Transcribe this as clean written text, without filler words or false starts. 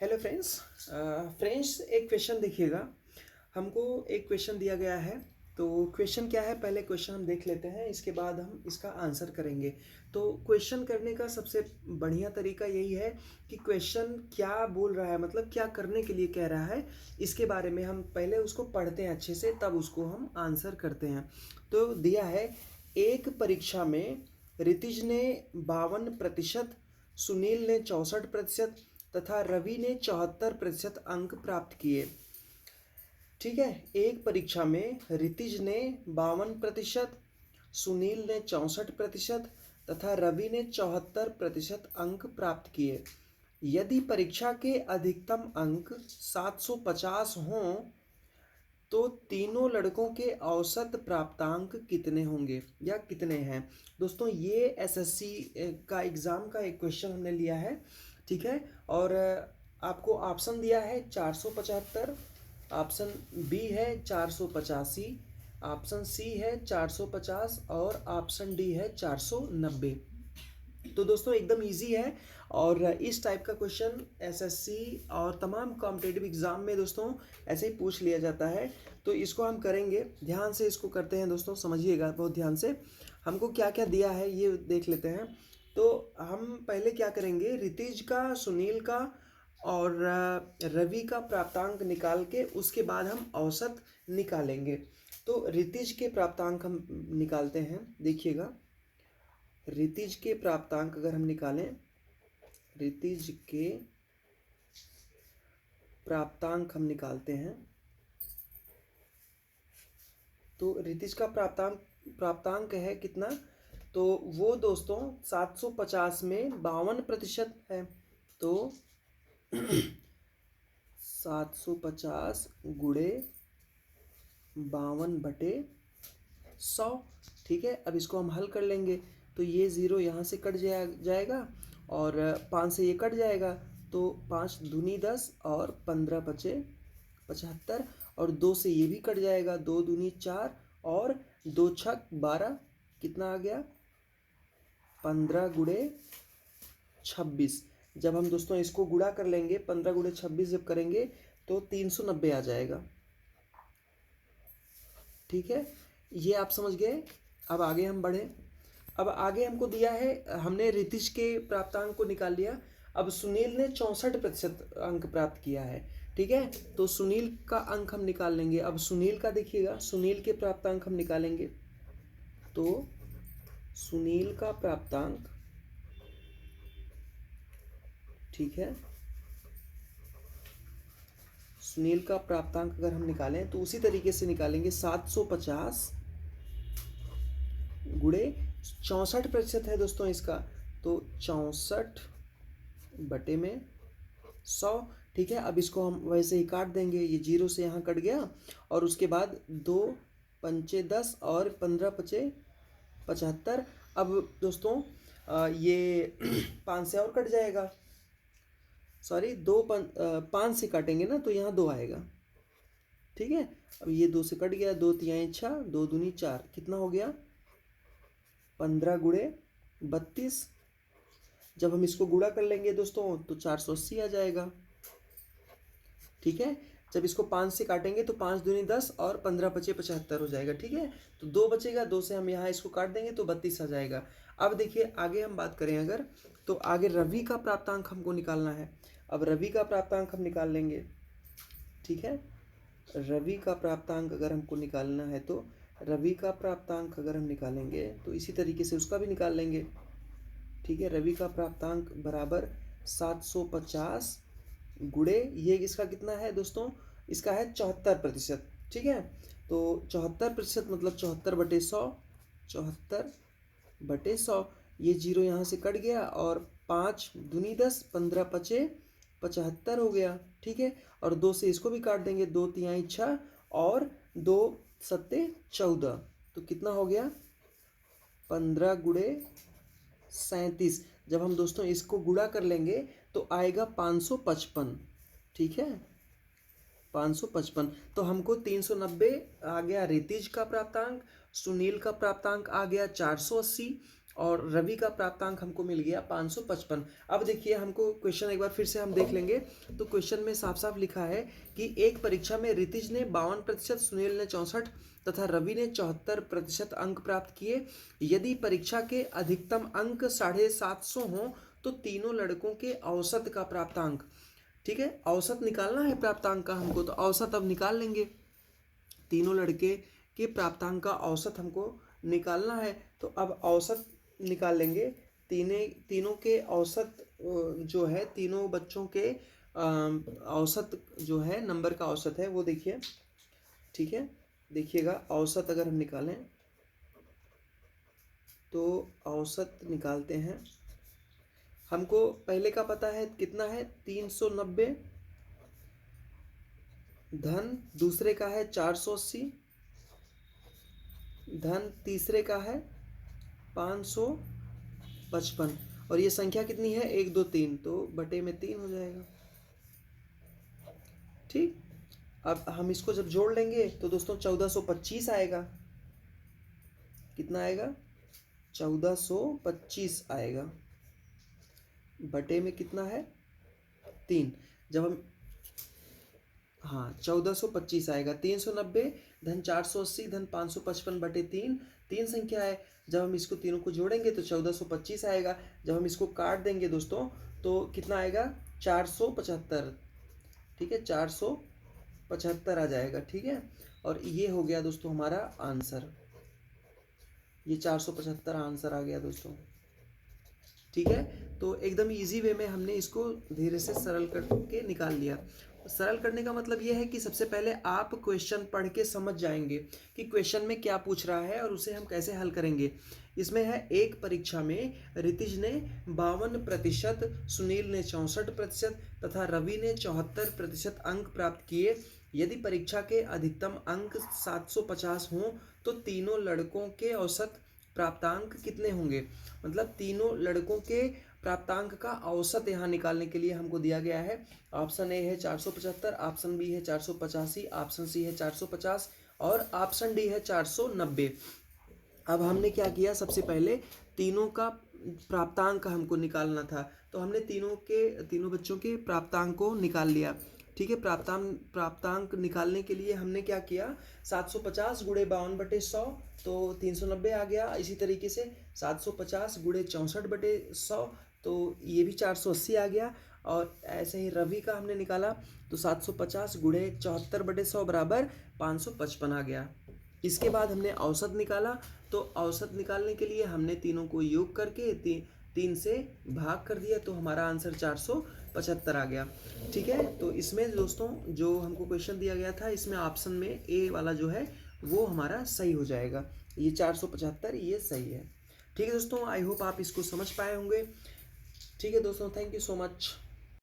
Hello friends. Friends, एक question देखिएगा। हमको एक क्वेश्चन दिया गया है। तो क्वेश्चन क्या है, पहले क्वेश्चन हम देख लेते हैं, इसके बाद हम इसका आंसर करेंगे। तो क्वेश्चन करने का सबसे बढ़िया तरीका यही है कि क्वेश्चन क्या बोल रहा है, मतलब क्या करने के लिए कह रहा है, इसके बारे में हम पहले उसको पढ़ते हैं अच्छे से, तब उसको हम आंसर करते हैं। तो दिया है, एक परीक्षा में रितिज ने 52%, सुनील ने 64% तथा रवि ने 74% अंक प्राप्त किए। ठीक है, एक परीक्षा में रितिज ने 52%, सुनील ने 64% तथा रवि ने 74% अंक प्राप्त किए। यदि परीक्षा के अधिकतम अंक 750 हों तो तीनों लड़कों के औसत प्राप्तांक कितने होंगे या कितने हैं। दोस्तों, ये एसएससी का एग्ज़ाम का एक क्वेश्चन हमने लिया है। ठीक है, और आपको ऑप्शन दिया है 475, ऑप्शन बी है 485, ऑप्शन सी है 450 और ऑप्शन डी है 490। तो दोस्तों एकदम इजी है, और इस टाइप का क्वेश्चन एसएससी और तमाम कॉम्पिटेटिव एग्जाम में दोस्तों ऐसे ही पूछ लिया जाता है। तो इसको हम करेंगे, ध्यान से इसको करते हैं दोस्तों, समझिएगा बहुत ध्यान से। हमको क्या क्या दिया है ये देख लेते हैं। तो हम पहले क्या करेंगे, रितिज का, सुनील का और रवि का प्राप्तांक निकाल के उसके बाद हम औसत निकालेंगे। तो रितिज के प्राप्तांक हम निकालते हैं, देखिएगा। रितिज के प्राप्तांक अगर हम निकालें, रितिज के प्राप्तांक हम निकालते हैं, तो रितिज का प्राप्तांक है कितना, तो वो दोस्तों 750 में 52% है। तो 750 गुणे 52/100। ठीक है, अब इसको हम हल कर लेंगे। तो ये ज़ीरो यहाँ से कट जाएगा और 5 से ये कट जाएगा। तो 5 दूनी 10 और 15 बचे 75, और 2 से ये भी कट जाएगा, 2 दूनी 4 और 2 छक 12, कितना आ गया 15 गुणे 26। जब हम दोस्तों इसको गुणा कर लेंगे, 15 गुणे 26 जब करेंगे तो 390 आ जाएगा। ठीक है, ये आप समझ गए। अब आगे हम बढ़े। अब आगे हमको दिया है, हमने रितिश के प्राप्तांक को निकाल लिया। अब सुनील ने 64% अंक प्राप्त किया है। ठीक है, तो सुनील का अंक हम निकाल लेंगे। अब सुनील का देखिएगा, सुनील के प्राप्तांक हम निकालेंगे। तो सुनील का प्राप्तांक, ठीक है, सुनील का प्राप्तांक अगर हम निकालें तो उसी तरीके से निकालेंगे। 750 गुणे 64% है दोस्तों इसका, तो 64/100। ठीक है, अब इसको हम वैसे ही काट देंगे, ये जीरो से यहाँ कट गया, और उसके बाद 2 पंचे 10 और 15 पचे 75। अब दोस्तों ये 5 से और कट जाएगा, सॉरी 5 से काटेंगे ना तो यहाँ 2 आएगा। ठीक है, अब ये 2 से कट गया, 2 तिहाई 6, 2 दूनी 4, कितना हो गया 15 गुणे 32। जब हम इसको गुणा कर लेंगे दोस्तों तो 480 आ जाएगा। ठीक है, जब इसको 5 से काटेंगे तो 5 दूनी 10 और 15 बचे 75 हो जाएगा। ठीक है, तो 2 बचेगा, 2 से हम यहाँ इसको काट देंगे तो 32 आ जाएगा। अब देखिए आगे हम बात करें अगर, तो आगे रवि का प्राप्तांक हमको निकालना है। अब रवि का प्राप्तांक हम निकाल लेंगे। ठीक है, रवि का प्राप्तांक अगर हमको निकालना है तो रवि का प्राप्तांक अगर हम निकालेंगे तो इसी तरीके से उसका भी निकाल लेंगे। ठीक है, रवि का प्राप्तांक बराबर 750 गुणे, ये इसका कितना है दोस्तों, इसका है 74%। ठीक है, तो 74% मतलब 74/100, 74/100। ये जीरो यहाँ से कट गया, और 5 दूनी 10, 15 पचे 75 हो गया। ठीक है, और 2 से इसको भी काट देंगे, 2 तिहाई 6 और 2 सत्ते 14, तो कितना हो गया 15 गुणे 37। जब हम दोस्तों इसको गुणा कर लेंगे तो आएगा 555। ठीक है, 555। तो हमको 390 आ गया रितिज का प्राप्तांक, सुनील का प्राप्तांक आ गया 480, और रवि का प्राप्तांक हमको मिल गया 555। अब देखिए हमको क्वेश्चन एक बार फिर से हम देख लेंगे। तो क्वेश्चन में साफ साफ लिखा है कि एक परीक्षा में रितिज ने 52%, सुनील ने 64 तथा रवि ने 74% अंक प्राप्त किए। यदि परीक्षा के अधिकतम अंक 750 हों तो तीनों लड़कों के औसत का प्राप्तांक, ठीक है, औसत निकालना है प्राप्तांक का हमको, तो औसत अब निकाल लेंगे। तीनों लड़के के प्राप्तांक का औसत हमको निकालना है, तो अब औसत निकाल लेंगे। तीनों के औसत जो है, तीनों बच्चों के औसत जो है, नंबर का औसत है वो देखिए, ठीक है। देखिएगा औसत अगर हम निकालें तो औसत निकालते हैं। हमको पहले का पता है कितना है, 390 धन दूसरे का है 480 धन तीसरे का है 555, और ये संख्या कितनी है, 1 2 3, तो बटे में 3 हो जाएगा। ठीक, अब हम इसको जब जोड़ लेंगे तो दोस्तों 1425 आएगा। कितना आएगा, 1425 आएगा, बटे में कितना है, 3। जब हम, हाँ 1425 आएगा। 390 धन 480 धन 555 बटे 3, 3 संख्या है। जब हम इसको तीनों को जोड़ेंगे तो 1425 आएगा। जब हम इसको काट देंगे दोस्तों तो कितना आएगा, 475, ठीक है, 475 आ जाएगा, ठीक है। और ये हो गया दोस्तों हमारा आंसर, ये 475 आंसर आ गया दोस्तों, ठीक है। तो एकदम इजी वे में हमने इसको धीरे से सरल करके निकाल लिया। सरल करने का मतलब यह है कि सबसे पहले आप क्वेश्चन पढ़ के समझ जाएंगे कि क्वेश्चन में क्या पूछ रहा है और उसे हम कैसे हल करेंगे। इसमें है, एक परीक्षा में रितिज ने 52%, सुनील ने 64% तथा रवि ने 74% अंक प्राप्त किए। यदि परीक्षा के अधिकतम अंक 750 हों तो तीनों लड़कों के औसत प्राप्तांक कितने होंगे। मतलब तीनों लड़कों के प्राप्तांक का औसत यहाँ निकालने के लिए हमको दिया गया है। ऑप्शन ए है 475, ऑप्शन बी है 485, ऑप्शन सी है 450 और ऑप्शन डी है 490। अब हमने क्या किया, सबसे पहले तीनों का प्राप्तांक हमको निकालना था, तो हमने तीनों बच्चों के प्राप्तांक को निकाल लिया, ठीक है। प्राप्तांक निकालने के लिए हमने क्या किया, 750 गुणे 52/100 तो 390 आ गया। इसी तरीके से 750 गुणे 64/100 तो ये भी 480 आ गया। और ऐसे ही रवि का हमने निकाला तो 750 गुणे 74/100 बराबर 555 आ गया। इसके बाद हमने औसत निकाला, तो औसत निकालने के लिए हमने तीनों को योग करके 3 से भाग कर दिया, तो हमारा आंसर 475 आ गया, ठीक है। तो इसमें दोस्तों जो हमको क्वेश्चन दिया गया था, इसमें ऑप्शन में ए वाला जो है वो हमारा सही हो जाएगा। ये 475 ये सही है, ठीक है दोस्तों। आई होप आप इसको समझ पाए होंगे, ठीक है दोस्तों। Thank you so much.